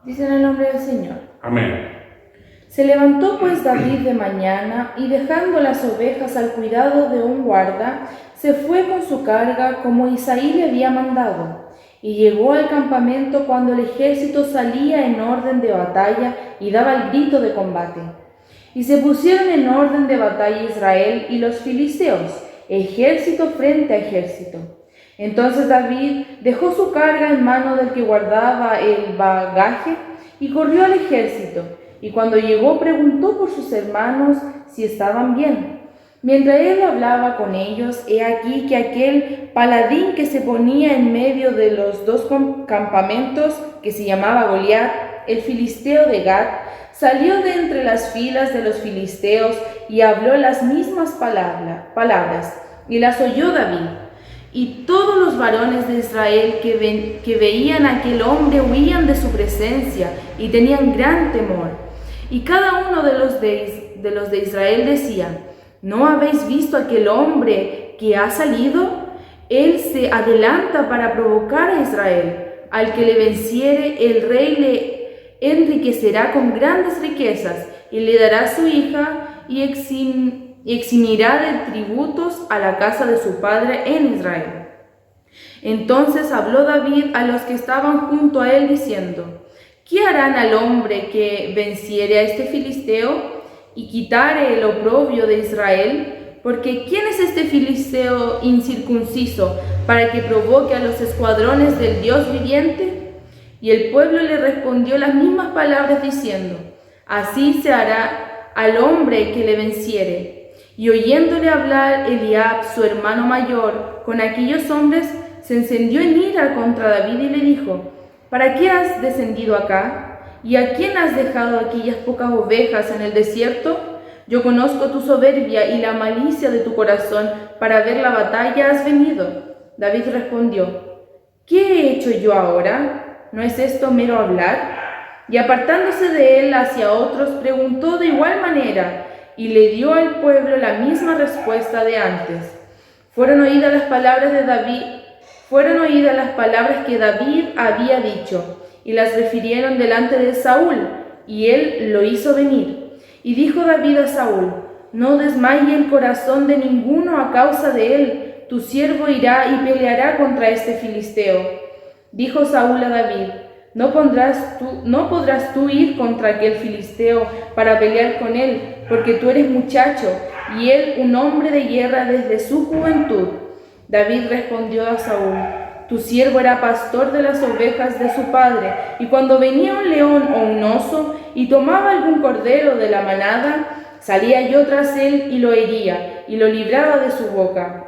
Dice en el nombre del Señor. Amén. Se levantó pues David de mañana y dejando las ovejas al cuidado de un guarda, se fue con su carga como Isaí le había mandado, y llegó al campamento cuando el ejército salía en orden de batalla y daba el grito de combate. Y se pusieron en orden de batalla Israel y los filisteos, ejército frente a ejército. Entonces David dejó su carga en mano del que guardaba el bagaje y corrió al ejército. Y cuando llegó preguntó por sus hermanos si estaban bien. Mientras él hablaba con ellos, he aquí que aquel paladín que se ponía en medio de los dos campamentos, que se llamaba Goliat, el filisteo de Gat, salió de entre las filas de los filisteos y habló las mismas palabras, y las oyó David. Y todos los varones de Israel que veían a aquel hombre huían de su presencia y tenían gran temor. Y cada uno de los de Israel decía, ¿no habéis visto aquel hombre que ha salido? Él se adelanta para provocar a Israel. Al que le venciere, el rey le enriquecerá con grandes riquezas y le dará su hija y eximirá de tributos a la casa de su padre en Israel. Entonces habló David a los que estaban junto a él diciendo, ¿qué harán al hombre que venciere a este filisteo y quitare el oprobio de Israel? Porque ¿quién es este filisteo incircunciso para que provoque a los escuadrones del Dios viviente? Y el pueblo le respondió las mismas palabras diciendo, así se hará al hombre que le venciere. Y oyéndole hablar Eliab, su hermano mayor, con aquellos hombres, se encendió en ira contra David y le dijo, ¿para qué has descendido acá? ¿Y a quién has dejado aquellas pocas ovejas en el desierto? Yo conozco tu soberbia y la malicia de tu corazón, para ver la batalla has venido. David respondió, ¿qué he hecho yo ahora? ¿No es esto mero hablar? Y apartándose de él hacia otros, preguntó de igual manera, y le dio al pueblo la misma respuesta de antes. Fueron oídas las palabras que David había dicho, y las refirieron delante de Saúl, y él lo hizo venir. Y dijo David a Saúl, no desmaye el corazón de ninguno a causa de él, tu siervo irá y peleará contra este filisteo. Dijo Saúl a David, no podrás tú ir contra aquel filisteo para pelear con él, porque tú eres muchacho, y él un hombre de guerra desde su juventud. David respondió a Saúl, tu siervo era pastor de las ovejas de su padre, y cuando venía un león o un oso y tomaba algún cordero de la manada, salía yo tras él y lo hería, y lo libraba de su boca.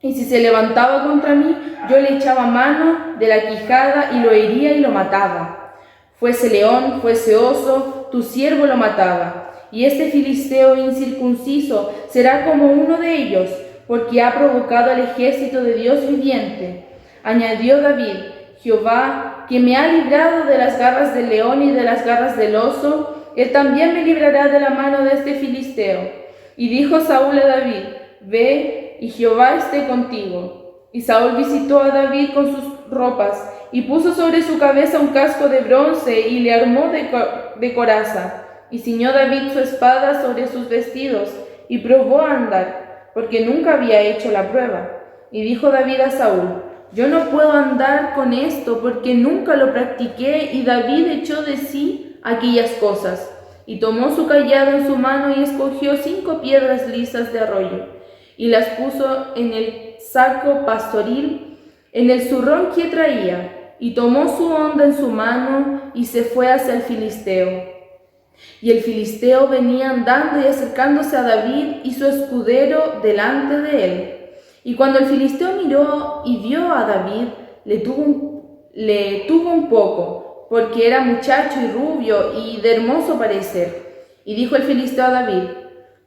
Y si se levantaba contra mí, yo le echaba mano de la quijada y lo hería y lo mataba. Fuese león, fuese oso, tu siervo lo mataba. Y este filisteo incircunciso será como uno de ellos, porque ha provocado al ejército de Dios viviente. Añadió David: Jehová, que me ha librado de las garras del león y de las garras del oso, él también me librará de la mano de este filisteo. Y dijo Saúl a David: Ve, y Jehová esté contigo. Y Saúl visitó a David con sus ropas, y puso sobre su cabeza un casco de bronce, y le armó de coraza. Y ciñó David su espada sobre sus vestidos, y probó a andar, porque nunca había hecho la prueba. Y dijo David a Saúl: Yo no puedo andar con esto, porque nunca lo practiqué. Y David echó de sí aquellas cosas, y tomó su cayado en su mano, y escogió 5 piedras lisas de arroyo, y las puso en el saco pastoril, en el zurrón que traía, y tomó su honda en su mano, y se fue hacia el filisteo. Y el filisteo venía andando y acercándose a David y su escudero delante de él. Y cuando el filisteo miró y vio a David, le tuvo un poco, porque era muchacho y rubio y de hermoso parecer. Y dijo el filisteo a David: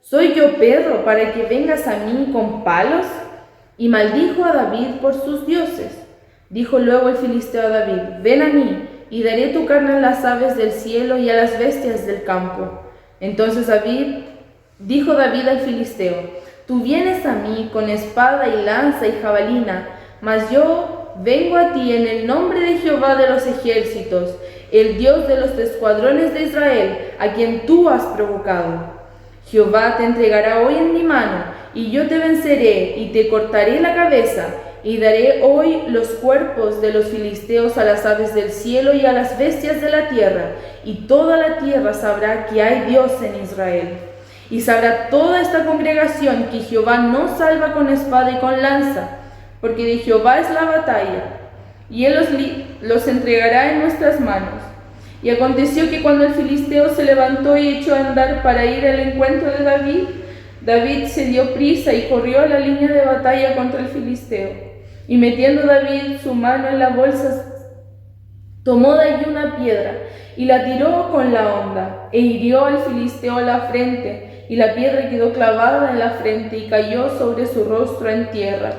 ¿Soy yo perro para que vengas a mí con palos? Y maldijo a David por sus dioses. Dijo luego el filisteo a David: Ven a mí, y daré tu carne a las aves del cielo y a las bestias del campo. Entonces dijo David al filisteo: Tú vienes a mí con espada y lanza y jabalina, mas yo vengo a ti en el nombre de Jehová de los ejércitos, el Dios de los escuadrones de Israel, a quien tú has provocado. Jehová te entregará hoy en mi mano, y yo te venceré, y te cortaré la cabeza, y daré hoy los cuerpos de los filisteos a las aves del cielo y a las bestias de la tierra, y toda la tierra sabrá que hay Dios en Israel. Y sabrá toda esta congregación que Jehová no salva con espada y con lanza, porque de Jehová es la batalla, y él los entregará en nuestras manos. Y aconteció que cuando el filisteo se levantó y echó a andar para ir al encuentro de David, David se dio prisa y corrió a la línea de batalla contra el filisteo. Y metiendo David su mano en la bolsa, tomó de allí una piedra y la tiró con la honda, e hirió al filisteo la frente, y la piedra quedó clavada en la frente y cayó sobre su rostro en tierra.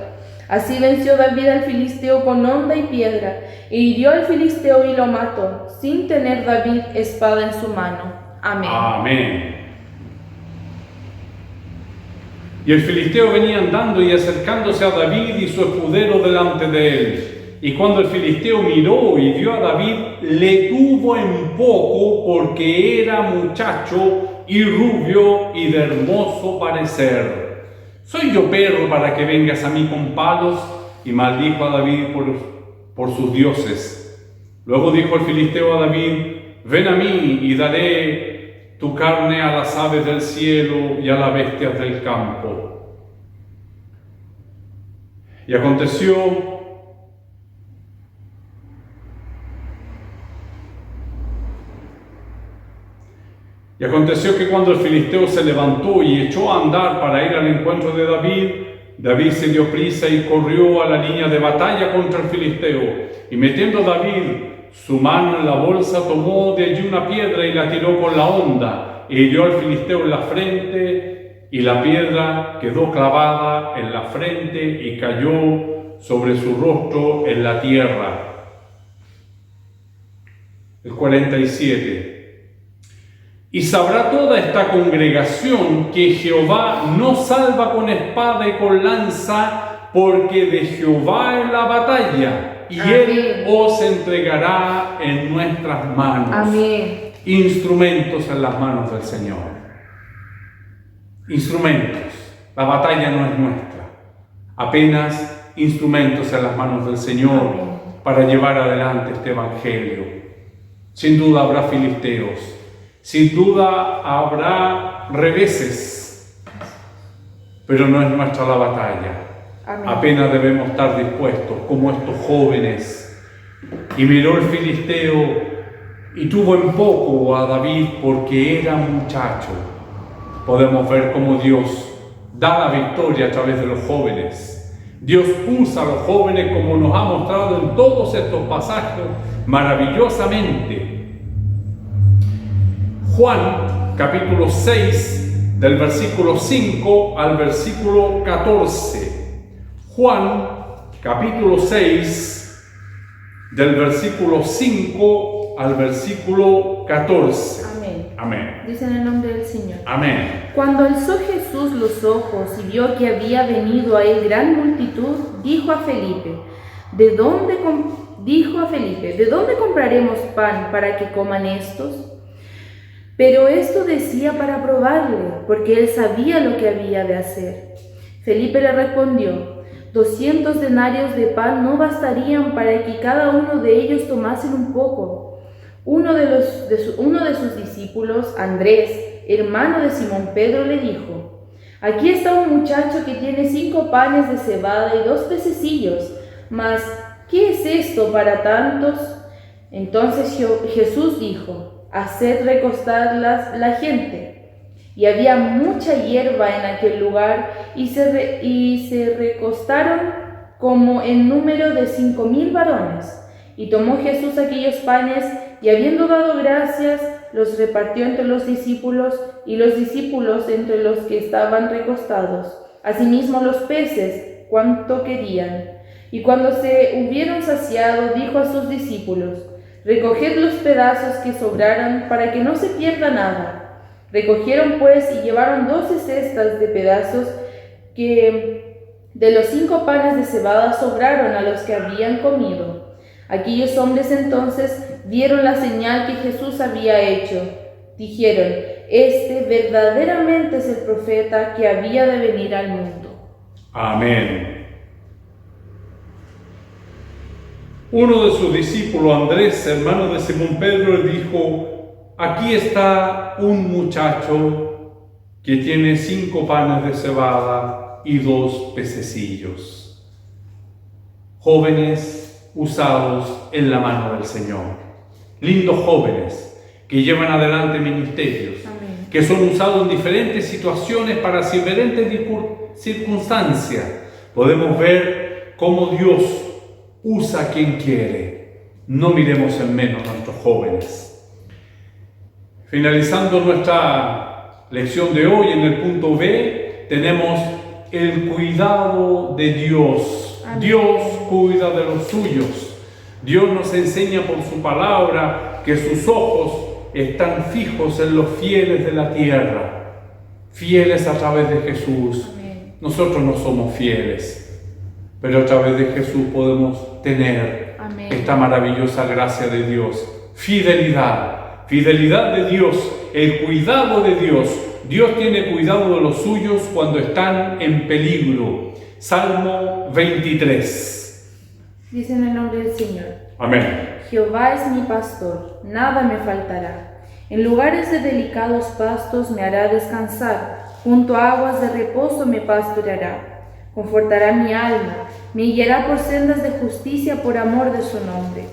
Así venció David al filisteo con honda y piedra, e hirió al filisteo y lo mató, sin tener David espada en su mano. Amén. Amén. Y el filisteo venía andando y acercándose a David y su escudero delante de él. Y cuando el filisteo miró y vio a David, le tuvo en poco, porque era muchacho y rubio y de hermoso parecer. ¿Soy yo perro para que vengas a mí con palos? Y maldijo a David por sus dioses. Luego dijo el filisteo a David: Ven a mí y daré tu carne a las aves del cielo y a las bestias del campo. Y aconteció que cuando el filisteo se levantó y echó a andar para ir al encuentro de David, David se dio prisa y corrió a la línea de batalla contra el filisteo. Y metiendo David su mano en la bolsa, tomó de allí una piedra y la tiró con la honda, e hirió al filisteo en la frente, y la piedra quedó clavada en la frente y cayó sobre su rostro en la tierra. El 47. Y sabrá toda esta congregación que Jehová no salva con espada y con lanza, porque de Jehová es la batalla, y Amén. Él os entregará en nuestras manos. Amén. Instrumentos en las manos del Señor. Instrumentos. La batalla no es nuestra. Apenas instrumentos en las manos del Señor. Amén. Para llevar adelante este evangelio. Sin duda habrá filisteos. Sin duda habrá reveses, pero no es nuestra la batalla. Amén. Apenas debemos estar dispuestos, como estos jóvenes. Y miró el filisteo y tuvo en poco a David, porque era muchacho. Podemos ver cómo Dios da la victoria a través de los jóvenes. Dios usa a los jóvenes, como nos ha mostrado en todos estos pasajes, maravillosamente. Juan capítulo 6 del versículo 5 al versículo 14. Juan capítulo 6 del versículo 5 al versículo 14. Amén. Amén. Dice en el nombre del Señor. Amén. Cuando alzó Jesús los ojos y vio que había venido a él gran multitud, dijo a Felipe, ¿de dónde compraremos pan para que coman estos? Pero esto decía para probarle, porque él sabía lo que había de hacer. Felipe le respondió, 200 denarios de pan no bastarían para que cada uno de ellos tomasen un poco. Uno de sus discípulos, Andrés, hermano de Simón Pedro, le dijo, aquí está un muchacho que tiene 5 panes de cebada y 2 pececillos, mas ¿qué es esto para tantos? Entonces Jesús dijo, haced recostar la gente. Y había mucha hierba en aquel lugar, y se recostaron como en número de 5,000 varones. Y tomó Jesús aquellos panes, y habiendo dado gracias, los repartió entre los discípulos, y los discípulos entre los que estaban recostados. Asimismo los peces, cuanto querían. Y cuando se hubieron saciado, dijo a sus discípulos, recoged los pedazos que sobraran, para que no se pierda nada. Recogieron pues y llevaron 12 cestas de pedazos que de los 5 panes de cebada sobraron a los que habían comido. Aquellos hombres entonces vieron la señal que Jesús había hecho. Dijeron, este verdaderamente es el profeta que había de venir al mundo. Amén. Uno de sus discípulos, Andrés, hermano de Simón Pedro, le dijo, aquí está un muchacho que tiene 5 panes de cebada y 2 pececillos. Jóvenes usados en la mano del Señor. Lindos jóvenes que llevan adelante ministerios. Amén. Que son usados en diferentes situaciones para diferentes circunstancias. Podemos ver cómo Dios usa a quien quiere. No miremos en menos a nuestros jóvenes. Finalizando nuestra lección de hoy, en el punto B, tenemos el cuidado de Dios. Amén. Dios cuida de los suyos. Dios nos enseña por su palabra que sus ojos están fijos en los fieles de la tierra, fieles a través de Jesús. Amén. Nosotros no somos fieles, pero a través de Jesús podemos tener Amén. Esta maravillosa gracia de Dios. Fidelidad de Dios, el cuidado de Dios. Dios tiene cuidado de los suyos cuando están en peligro. Salmo 23. Dice en el nombre del Señor. Amén. Jehová es mi pastor, nada me faltará. En lugares de delicados pastos me hará descansar, junto a aguas de reposo me pastoreará. Confortará mi alma, me guiará por sendas de justicia por amor de su nombre.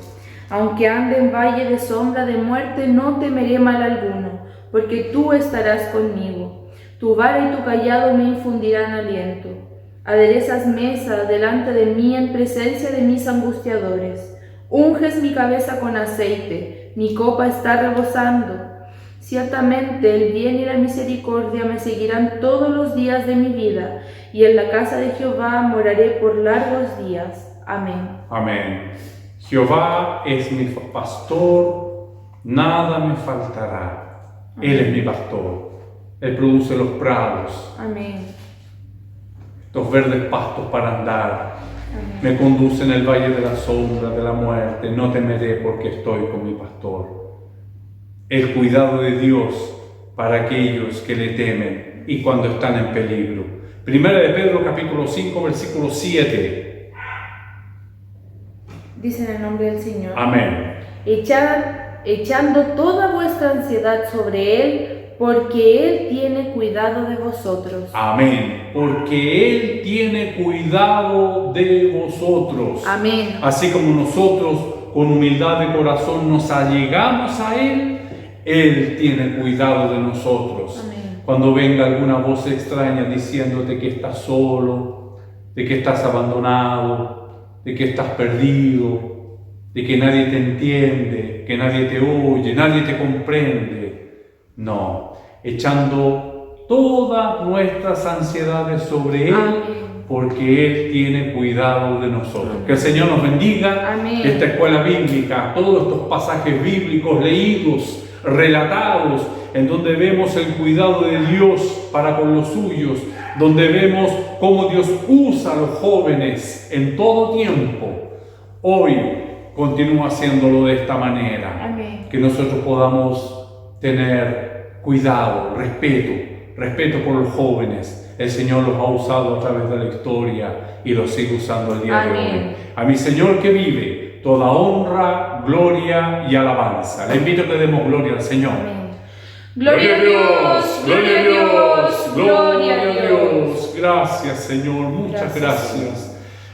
Aunque ande en valle de sombra de muerte, no temeré mal alguno, porque tú estarás conmigo. Tu vara y tu cayado me infundirán aliento. Aderezas mesa delante de mí en presencia de mis angustiadores. Unges mi cabeza con aceite, mi copa está rebosando. Ciertamente el bien y la misericordia me seguirán todos los días de mi vida, y en la casa de Jehová moraré por largos días. Amén. Amén. Jehová es mi pastor, nada me faltará. Amén. Él es mi pastor. Él produce los prados. Amén. Los verdes pastos para andar. Amén. Me conduce en el valle de la sombra de la muerte. No temeré porque estoy con mi pastor. El cuidado de Dios para aquellos que le temen y cuando están en peligro. Primera de Pedro capítulo 5 versículo 7. Dice en el nombre del Señor. Amén. Echando toda vuestra ansiedad sobre Él, porque Él tiene cuidado de vosotros. Amén. Porque Él tiene cuidado de vosotros. Amén. Así como nosotros con humildad de corazón nos allegamos a Él, Él tiene cuidado de nosotros. Amén. Cuando venga alguna voz extraña diciéndote que estás solo, de que estás abandonado, de que estás perdido, de que nadie te entiende, que nadie te oye, nadie te comprende, No, echando todas nuestras ansiedades sobre Él, porque Él tiene cuidado de nosotros. Que el Señor nos bendiga. Esta escuela bíblica, todos estos pasajes bíblicos leídos, relatados, en donde vemos el cuidado de Dios para con los suyos, donde vemos cómo Dios usa a los jóvenes en todo tiempo. Hoy continúa haciéndolo de esta manera. Que nosotros podamos tener cuidado, respeto por los jóvenes. El Señor los ha usado a través de la historia y los sigue usando el día de hoy. A mi Señor que vive, toda honra, gloria y alabanza. Le invito a que demos gloria al Señor. Gloria a Dios, gloria a Dios, gloria a Dios. Gracias, Señor, muchas gracias.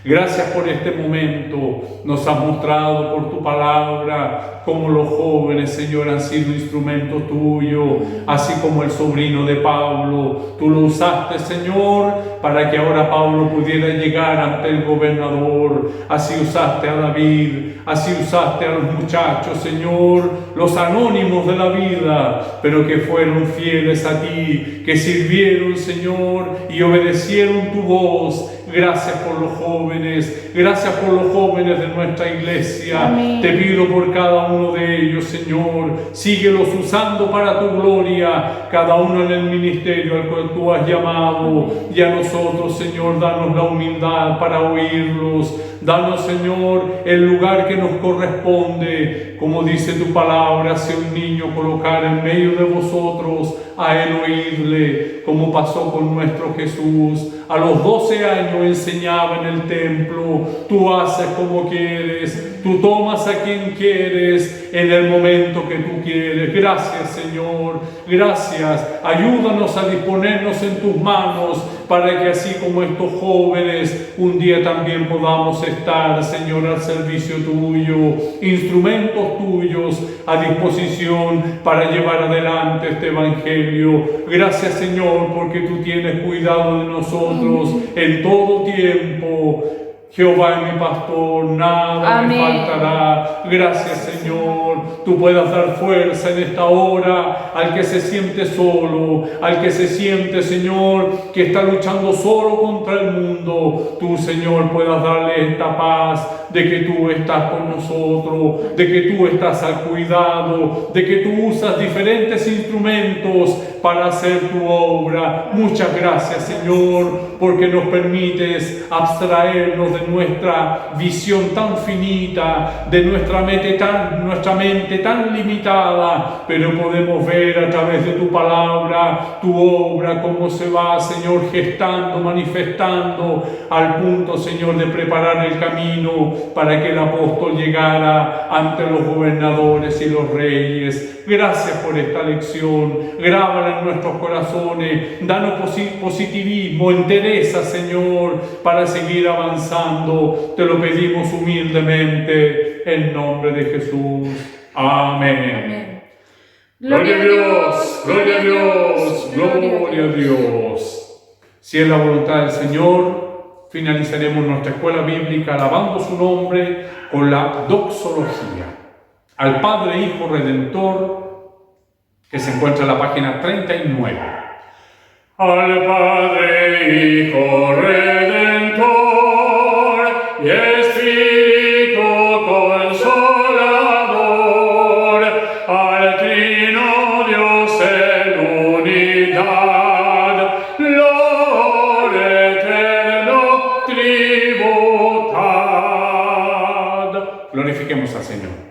Gracias por este momento. Nos has mostrado por tu palabra cómo los jóvenes, Señor, han sido instrumento tuyo, así como el sobrino de Pablo. Tú lo usaste, Señor, para que ahora Pablo pudiera llegar ante el gobernador. Así usaste a David, así usaste a los muchachos, Señor, los anónimos de la vida, pero que fueron fieles a ti, que sirvieron, Señor, y obedecieron tu voz. Gracias por los jóvenes, gracias por los jóvenes de nuestra iglesia. Te pido por cada uno de ellos, Señor, síguelos usando para tu gloria, cada uno en el ministerio al cual tú has llamado. Y a nosotros, Señor, danos la humildad para oírlos. Danos, Señor, el lugar que nos corresponde. Como dice tu palabra, si un niño colocar en medio de vosotros, a él oírle, como pasó con nuestro Jesús. A los 12 años enseñaba en el templo. Tú haces como quieres, tú tomas a quien quieres en el momento que tú quieres. Gracias, Señor, gracias. Ayúdanos a disponernos en tus manos, para que así como estos jóvenes, un día también podamos estar, Señor, al servicio tuyo, instrumentos tuyos a disposición para llevar adelante este evangelio. Gracias, Señor, porque tú tienes cuidado de nosotros en todo tiempo. Jehová es mi pastor, nada me faltará. Gracias, Señor. Tú puedas dar fuerza en esta hora al que se siente solo, al que se siente, Señor, que está luchando solo contra el mundo. Tú, Señor, puedas darle esta paz de que tú estás con nosotros, de que tú estás al cuidado, de que tú usas diferentes instrumentos para hacer tu obra. Muchas gracias, Señor, porque nos permites abstraernos de nuestra visión tan finita, de nuestra mente tan limitada, pero podemos ver a través de tu palabra, tu obra, cómo se va, Señor, gestando, manifestando, al punto, Señor, de preparar el camino para que el apóstol llegara ante los gobernadores y los reyes. Gracias por esta lección. Grábala en nuestros corazones. Danos positivismo, entereza, Señor, para seguir avanzando. Te lo pedimos humildemente en nombre de Jesús. Amén. Gloria a Dios, gloria a Dios, gloria a Dios. Si es la voluntad del Señor, finalizaremos nuestra escuela bíblica alabando su nombre con la doxología al Padre, Hijo, Redentor, que se encuentra en la página 39. Al Padre, Hijo, Redentor y Espíritu Consolador, al Trino Dios en unidad, gloria eterno tributad. Glorifiquemos al Señor.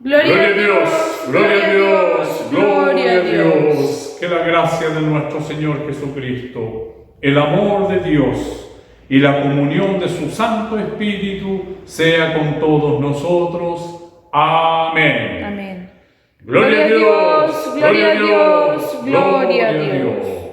Gloria a Dios, gloria a Dios, gloria a Dios. Que la gracia de nuestro Señor Jesucristo, el amor de Dios y la comunión de su Santo Espíritu sea con todos nosotros. Amén. Amén. Gloria a Dios, gloria a Dios, gloria a Dios.